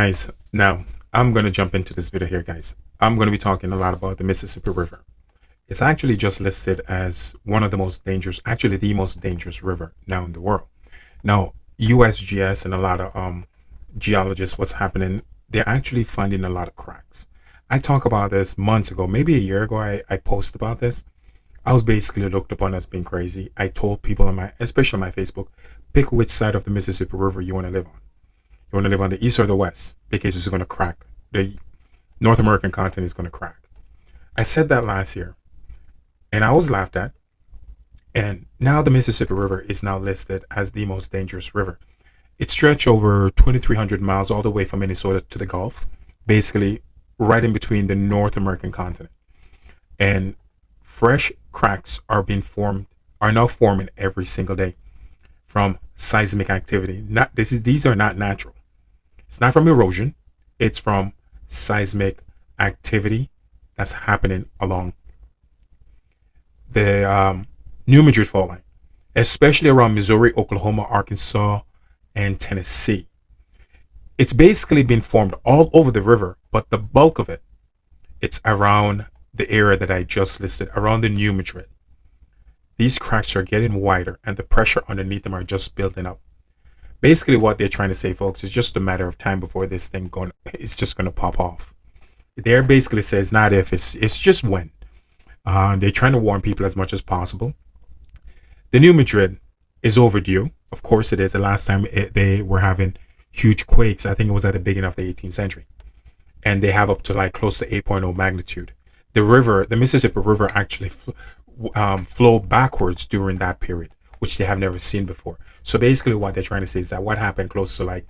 Guys, now I'm going to jump into this video here, guys. I'm going to be talking a lot about the Mississippi River. It's actually just listed as one of the most dangerous, actually the most dangerous river now in the world. Now, USGS and a lot of geologists, what's happening, they're actually finding a lot of cracks. I talked about this months ago, maybe a year ago, I posted about this. I was basically looked upon as being crazy. I told people on my, especially on my Facebook, pick which side of the Mississippi River you want to live on. You want to live on the east or the west because it's going to crack. The North American continent is going to crack. I said that last year and I was laughed at. And now the Mississippi River is now listed as the most dangerous river. It stretched over 2,300 miles all the way from Minnesota to the Gulf, basically right in between the North American continent. And fresh cracks are now forming every single day from seismic activity. These are not natural. It's not from erosion. It's from seismic activity that's happening along the New Madrid fault line, especially around Missouri, Oklahoma, Arkansas, and Tennessee. It's basically been formed all over the river, but the bulk of it, it's around the area that I just listed, around the New Madrid. These cracks are getting wider and the pressure underneath them are just building up. Basically what they're trying to say, folks, is just a matter of time before this thing it's just going to pop off. They're basically says not if, it's just when. They're trying to warn people as much as possible. The New Madrid is overdue. Of course it is. The last time they were having huge quakes, I think it was at the beginning of the 18th century. And they have up to like close to 8.0 magnitude. The Mississippi River actually flowed backwards during that period, which they have never seen before. So basically what they're trying to say is that what happened close to like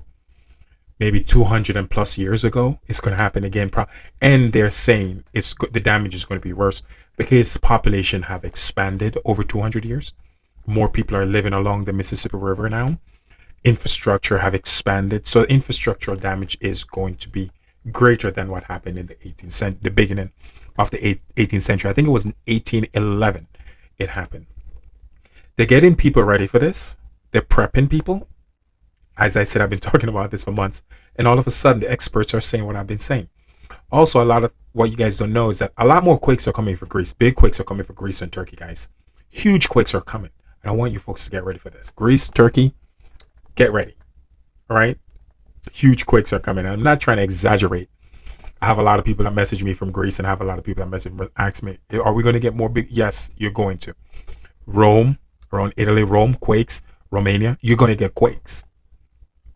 maybe 200 and plus years ago is going to happen again. And they're saying the damage is going to be worse because population have expanded over 200 years. More people are living along the Mississippi River now. Infrastructure have expanded. So infrastructural damage is going to be greater than what happened in the 18th century, the beginning of the 18th century. I think it was in 1811 it happened. They're getting people ready for this. They're prepping people. As I said, I've been talking about this for months. And all of a sudden, the experts are saying what I've been saying. Also, a lot of what you guys don't know is that a lot more quakes are coming for Greece. Big quakes are coming for Greece and Turkey, guys. Huge quakes are coming. And I want you folks to get ready for this. Greece, Turkey, get ready. All right? Huge quakes are coming. I'm not trying to exaggerate. I have a lot of people that message me from Greece and I have a lot of people that ask me, are we going to get more big? Yes, you're going to. Rome, around Italy, Rome, quakes. Romania, you're going to get quakes.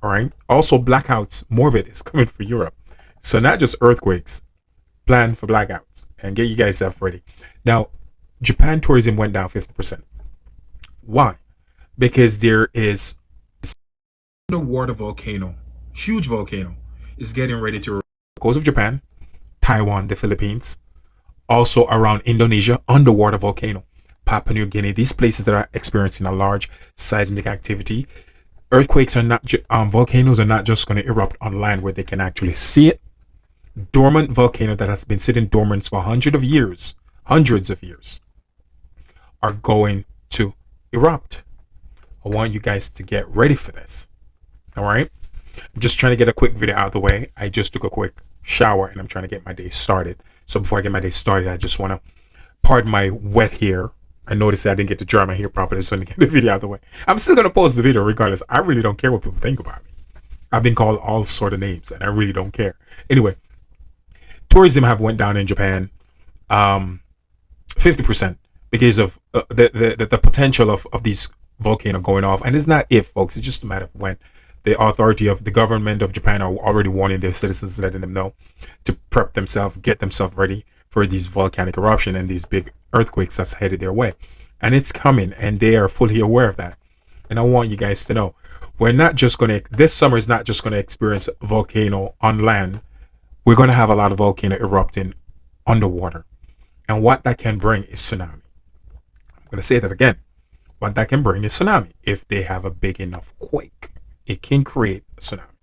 All right. Also, blackouts, more of it is coming for Europe. So not just earthquakes, plan for blackouts and get you guys self ready. Now, Japan tourism went down 50%. Why? Because there is underwater volcano, huge volcano, is getting ready to the coast of Japan, Taiwan, the Philippines, also around Indonesia, underwater volcano. Papua New Guinea, these places that are experiencing a large seismic activity. Earthquakes are not, volcanoes are not just going to erupt on land where they can actually see it. Dormant volcano that has been sitting dormant for hundreds of years, are going to erupt. I want you guys to get ready for this. All right. I'm just trying to get a quick video out of the way. I just took a quick shower and I'm trying to get my day started. So before I get my day started, I just want to pardon my wet hair. I noticed that I didn't get to dry my hair properly, so I didn't get the video out of the way. I'm still going to post the video regardless. I really don't care what people think about me. I've been called all sort of names, and I really don't care. Anyway, tourism have went down in Japan 50% because of the potential of these volcanoes going off. And it's not if, folks. It's just a matter of when. The authority of the government of Japan are already warning their citizens, letting them know to prep themselves, get themselves ready for these volcanic eruption and these big earthquakes that's headed their way. And it's coming, and they are fully aware of that. And I want you guys to know, this summer is not just going to experience volcano on land. We're going to have a lot of volcano erupting underwater. And what that can bring is tsunami. I'm going to say that again. What that can bring is tsunami. If they have a big enough quake, it can create a tsunami.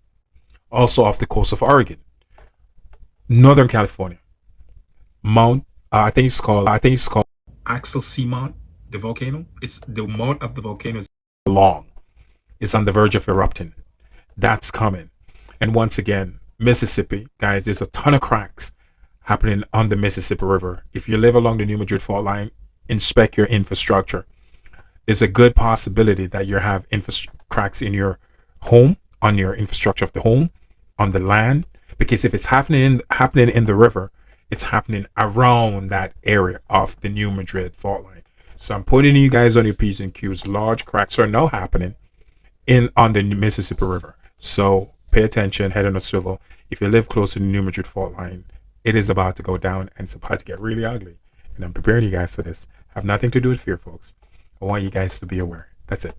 Also off the coast of Oregon, Northern California, I think it's called Axel Seamount, the volcano. It's the mount of the volcano is long. It's on the verge of erupting. That's coming. And once again, Mississippi, guys, there's a ton of cracks happening on the Mississippi River. If you live along the New Madrid fault line, inspect your infrastructure. There's a good possibility that you have cracks in your home, on your infrastructure of the home, on the land, because if it's happening in the river, it's happening around that area of the New Madrid fault line. So I'm putting you guys on your P's and Q's. Large cracks are now happening in on the Mississippi River. So pay attention, head on a swivel. If you live close to the New Madrid fault line, it is about to go down and it's about to get really ugly. And I'm preparing you guys for this. Have nothing to do with fear, folks. I want you guys to be aware. That's it.